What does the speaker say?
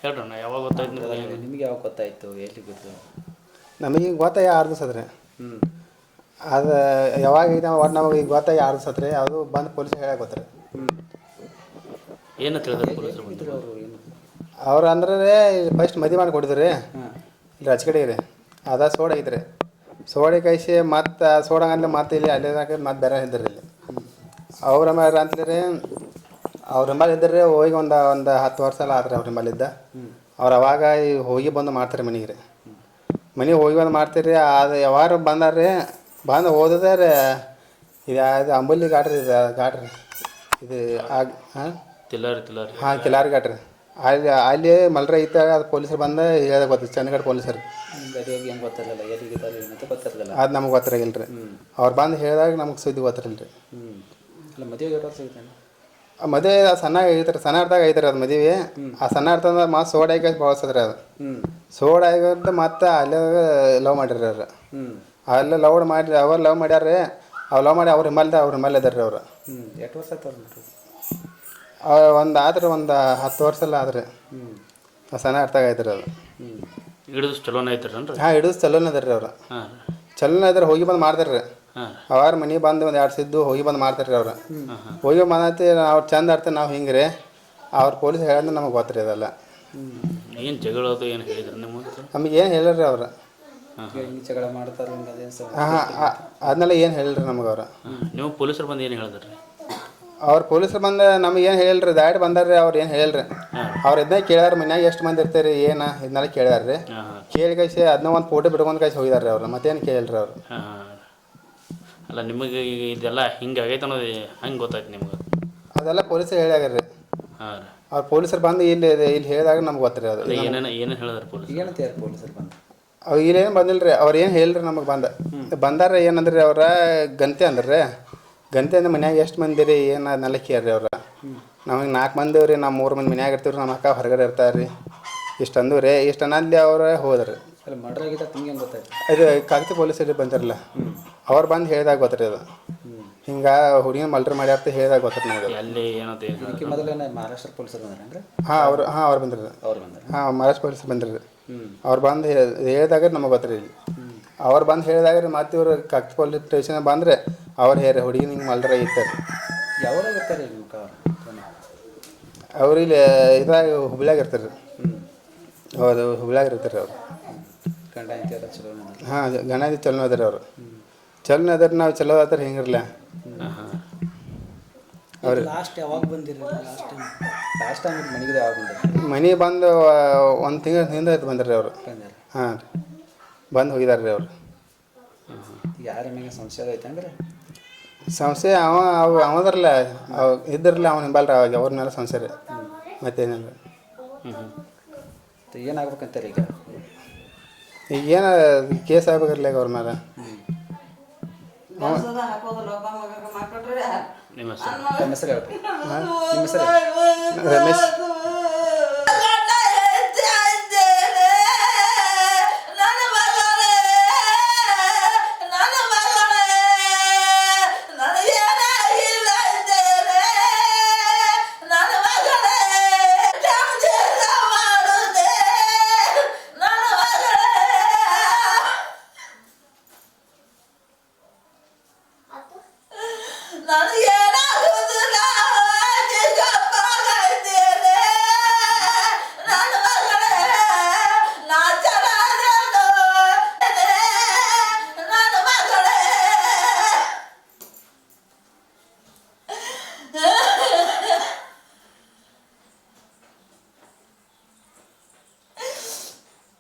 ಹೇಳ್ರಣ್ಣ ಯಾವಾಗ ಗೊತ್ತಾಯ್ತು ನಿಮಗೆ ಯಾವಾಗ ಗೊತ್ತಾಯಿತು ಎಲ್ಲಿ ಗೊತ್ತು? ನಮಗೆ ಈಗ ಗೊತ್ತಾಗಿ 6 ದಿವಸ ಅದ್ರಿ. ಅದು ಯಾವಾಗ ಈಗ ಒಟ್ಟು ನಮಗೆ ಈಗ ಗೊತ್ತಾಗಿ 6 ದಿವಸ ಆತ್ರಿ. ಅದು ಬಂದು ಪೊಲೀಸ್ಗೆ ಹೇಳಕ್ಕೆ ಗೊತ್ತ್ರಿ. ಏನು ತಿಳಿದ್ರು ಪೊಲೀಸರು ಇದ್ರು ಅವರು ಏನು ಅವ್ರು ಅಂದ್ರೆ ಫಸ್ಟ್ ಮದುವೆ ಮಾಡಿ ಕೊಟ್ಟಿದ್ರಿ ಇಲ್ಲಿ ರಚಕಡೆಗೆ ರೀ. ಅದ ಸೋಡ ಐತ್ರಿ. ಸೋಡೆ ಕೈಸಿ ಮತ್ತು ಸೋಡಂಗಲ್ಲಿ ಮತ್ತೆ ಇಲ್ಲಿ ಅಲ್ಲಿದಾಗ ಮತ್ತೆ ಬೇರೆ ಇದ್ದರು ಇಲ್ಲಿ ಅವ್ರ ಮೇಲೆ ಅಂತಲೇ ಅವ್ರ ಮೇಲೆ ಇದ್ದರೆ ಹೋಗಿ ಒಂದು 10 ವರ್ಷ ಎಲ್ಲ ಆತ್ರಿ ಅವ್ರ ಮೇಲಿದ್ದ. ಅವ್ರು ಅವಾಗ ಹೋಗಿ ಬಂದು ಮಾಡ್ತಾರೆ ಮನೆಗೆ ರೀ. ಮನೆಗೆ ಹೋಗಿ ಬಂದು ಮಾಡ್ತೀರಿ. ಅದು ಯಾವಾಗ ಬಂದಾರ್ರಿ ಬಂದು ಹೋದ್ರೆ ರೀ ಇದು ಅಂಬಲಿ ಘಾಟ್ರಿ ಘಾಟ್ರಿ ಇದು ಹಾಂ ಹಾಂ ಕಿಲಾರಿ ಘಾಟ್ರಿ. ಅಲ್ಲಿ ಮಲ್ರ ಐತೆ. ಅದು ಪೊಲೀಸರು ಬಂದು ಹೇಳ್ದೆ ಗೊತ್ತು ಚಂದಗಢ ಪೊಲೀಸರು. ಹೆಂಗೆ ಗೊತ್ತಿರಲಿಲ್ಲ ಎಲ್ಲಿಗೆ ಗೊತ್ತಿರಲಿಲ್ಲ. ಅದು ನಮ್ಗೆ ಗೊತ್ತಿರಾಗಿಲ್ಲ ರೀ. ಅವ್ರು ಬಂದು ಹೇಳಿದಾಗ ನಮ್ಗೆ ಸುದ್ದಿ ಗೊತ್ತಿರಲಿಲ್ಲ ರೀ. ಅಲ್ಲ ಮದುವೆಗೆ ಎಷ್ಟು ವರ್ಷ ಐತೆ? ಮದುವೆ ಸಣ್ಣ ಐತ್ರಿ. ಸಣ್ಣ ಅರ್ದಾಗ ಐತ್ರಿ ಅದು ಮದುವೆ. ಆ ಸಣ್ಣ ಅರ್ಥದ ಮತ್ತೆ ಸೋಡ ಹಾಕಿ ಬಳಸದ್ರಿ ಅದು. ಸೋಡ ಆಗಿದ್ದು ಮತ್ತೆ ಅಲ್ಲೇ ಲವ್ ಮಾಡಿರಿ ಅವ್ರು. ಅಲ್ಲೇ ಲವ್ ಮಾಡಿರಿ. ಅವ್ರು ಲವ್ ಮಾಡ್ಯಾರ್ರಿ. ಅವ್ರು ಲವ್ ಮಾಡಿ ಅವ್ರ ಹಿಮಾಲಯ ಇದಾರೆ ರೀ ಅವ್ರು. ಎಷ್ಟು ವರ್ಷ ಆಯ್ತು ಅವ್ರು? ಒಂದು ಆದ್ರೆ ಒಂದು 10 ವರ್ಷ ಎಲ್ಲ ಆದ್ರಿ. ಸಣ್ಣ ಅರ್ಥಾಗ ಐತ್ರಿ ಅದು. ಹಿಡಿದು ಚಲೋನೇ ಐತ್ರಿ. ಹಾಂ ಹಿಡಿದು ಚಲೋನೇ ಅದಾರ ರೀ ಅವ್ರು. ಚಲೋನೇ ಇದಾರೆ. ಹೋಗಿ ಬಂದು ಮಾಡ್ತಾರೆ ರೀ. ಅವ್ರ ಮನೆಗೆ ಬಂದು ಒಂದು 2 ಸಿದ್ದು ಹೋಗಿ ಬಂದು ಮಾಡ್ತಾರೆ ರೀ ಅವ್ರು. ಹೋಗಿ ಬಂದೈತಿ ಅವ್ರು ಚಂದ ಆಡ್ತಾರೆ. ನಾವು ಹಿಂಗೆ ರೀ ಅವ್ರ ಪೊಲೀಸ್ ಹೇಳಿದ್ರೆ ನಮಗೆ ಗೊತ್ತಿರಿ ಅದೆಲ್ಲ. ಏನು ಜಗಳದು ಏನು ಹೇಳಿದ್ರು ನಮಗೆ ಏನು ಹೇಳಿರಿ ಅವ್ರು. ಜಗಳ ಮಾಡ್ತಾರೆ ಹಾಂ ಅದನ್ನೆಲ್ಲ ಏನು ಹೇಳಿರಿ ನಮಗೆ ಅವ್ರು. ನೀವು ಪೊಲೀಸರು ಬಂದು ಏನು ಹೇಳಿದ್ರಿ? ಅವ್ರು ಪೊಲೀಸರು ಬಂದು ನಮಗೆ ಏನು ಹೇಳಿರಿ. ದಾಡಿ ಬಂದಾರ್ರಿ. ಅವ್ರು ಏನು ಹೇಳಿರಿ. ಅವ್ರು ಇದನ್ನೇ ಕೇಳ್ಯಾರ ಮನ್ಯಾಗ ಎಷ್ಟು ಮಂದಿ ಇರ್ತಾರೆ ಏನು ಇದನ್ನೆಲ್ಲ ಕೇಳ್ಯಾರ್ರಿ. ಕೇಳಿ ಕೈಸಿ ಅದನ್ನ ಒಂದು ಫೋಟೋ ಬಿಡ್ಕೊಂಡು ಕೈಸಿ ಹೋಗಿದಾರೆ ಅವ್ರು. ಮತ್ತೇನು ಕೇಳಿರಿ ಅವ್ರು. ಅಲ್ಲ ನಿಮಗೆ ಈಗ ಇದೆಲ್ಲ ಹಿಂಗೆ ಆಗೈತೆ ಅನ್ನೋದು ಹಂಗೆ ಗೊತ್ತಾಯ್ತು ನಿಮ್ಗೆ? ಅದೆಲ್ಲ ಪೊಲೀಸರು ಹೇಳ್ಯಾಗ್ರಿ. ಹಾಂ ರೀ. ಅವ್ರು ಪೊಲೀಸರು ಬಂದು ಇಲ್ಲಿ ಹೇಳಿದಾಗ ನಮ್ಗೆ ಗೊತ್ತಿರಿ ಅದು. ಏನೇನು ಹೇಳಿದ್ರು ಪೊಲೀಸರು ಬಂದು? ಅವ್ರು ಇಲ್ಲೇನು ಬಂದಿಲ್ಲ ರೀ. ಅವ್ರು ಏನು ಹೇಳಿರಿ ನಮಗೆ ಬಂದಾರ ಏನಂದ್ರಿ ಅವ್ರ ಗಂತೆ ಅಂದ್ರಿ. ಗಂತೆ ಅಂದ್ರೆ ಮನ್ಯಾಗ ಎಷ್ಟು ಮಂದಿ ರೀ ಏನು ಅದನ್ನೆಲ್ಲ ಕೇಳ್ರಿ ಅವ್ರು. ನಮಗೆ 4 ಮಂದಿ ರೀ. ನಾವು 3 ಮಂದಿ ಮನ್ಯಾಗ ಇರ್ತೀವಿ. ನಮ್ಮ ಅಕ್ಕ ಹೊರಗಡೆ ಇರ್ತಾರೆ ರೀ. ಇಷ್ಟು ಅಂದು ರೀ. ಇಷ್ಟು ಅನ್ನಲ್ಲಿ ಅವ್ರು ಹೋದ್ರಿ. ಅಲ್ಲಿ ಮರ್ಡರ್ ಆಗಿದ್ದ ನಿಮ್ಗೆ ಹೆಂಗೆ ಗೊತ್ತಾಯ್ತು? ಇದು ಕಾಗತಿ ಪೊಲೀಸರಿಗೆ ಬಂದಿರಲ್ಲ. ಅವ್ರು ಬಂದು ಹೇಳಿದಾಗ ಗೊತ್ತಿರಿ ಅದು. ಹಿಂಗೆ ಹುಡುಗಿನ ಮಲ್ಟ್ರಿ ಮಾಡ್ಯಾರ್ತ ಹೇಳಿದಾಗ ಗೊತ್ತಿರಿ ನಮಗೆ. ಅಲ್ಲಿ ಏನಂತ ಮೊದಲೇ ಮಹಾರಾಷ್ಟ್ರ ಪೊಲೀಸರು ಬಂದ್ರೆ? ಹಾಂ ಅವ್ರು ಬಂದಿರಿ. ಅವ್ರು ಬಂದ್ರೆ ಹಾಂ ಮಹಾರಾಷ್ಟ್ರ ಪೊಲೀಸರು ಬಂದಿರಿ. ಅವ್ರು ಬಂದು ಹೇಳಿದಾಗ ನಮಗೆ ಗೊತ್ತಿರಿ ಇಲ್ಲಿ. ಅವ್ರು ಬಂದು ಹೇಳಿದಾಗ ಮತ್ತೆ ಇವರು ಕಾಗತಿ ಪೊಲೀಸ್ ಸ್ಟೇಷನ್ ಬಂದರೆ ಅವ್ರು ಹೇರಿ ಹುಡುಗಿನ ಹಿಂಗೆ ಮಲ್ಟ್ರಿ ಆಗಿರ್ತಾರೆ. ಯಾವಾಗ ಇರ್ತಾರೆ ಅವ್ರು ಇಲ್ಲಿ ಇದಾಗ ಹುಬ್ಳ್ಯಾಗ ಇರ್ತಾರೆ. ಹೌದು ಹುಬ್ಳ್ಯಾಗ ಇರ್ತಾರೆ ಅವ್ರು. ಗಂಡ ಎಲ್ಲ ಚಲೋ? ಹಾಂ ಗಂಡ ಚಲೋ ಅದಾರೆ ಅವರು. ಚಲೋ ಅದಾರೆ. ನಾವು ಚಲೋ ಅದಾರೆ ಹಿಂಗಿರಲ್ಲ. ಅವ್ರು ಲಾಸ್ಟ್ ಯಾವಾಗ ಬಂದಿರಿ? ಲಾಸ್ಟ್ ಟೈಮ್ ಮನೆಗೆ ಯಾವಾಗ ಬಂದಿರಿ? ಮನೆಗೆ ಬಂದು 1 ತಿಂಗಳ ಹಿಂದೆ ಬಂದ್ರಿ ಅವರು. ಹಾಂ ಬಂದು ಹೋಗಿದಾರೆ ರೀ ಅವರು. ಯಾರ ಮೇಲೆ ಸಂಶಯ ಐತೆ ಅಂದ್ರೆ? ಸಂಶಯ ಅವದ್ರಲ್ಲ ಇದ್ರಲ್ಲ ಅವನ ಬಲ್ರಿ ಅವಾಗ ಅವ್ರ ಮೇಲೆ ಸಂಶಯ ರೀ. ಮತ್ತೇನಿಲ್ಲ. ಏನಾಗ್ಬೇಕಂತಾರೆ ಈಗ ಏನು ಕೇಸ್ ಆಗ್ಬೇಕಿರ್ಲಿ ಅವ್ರ ಮೇಲೆ. ನಿಮ್ಮ ಹೆಸರು? ನಿಮ್ಮ ಹೆಸರು? ರಮೇಶ್.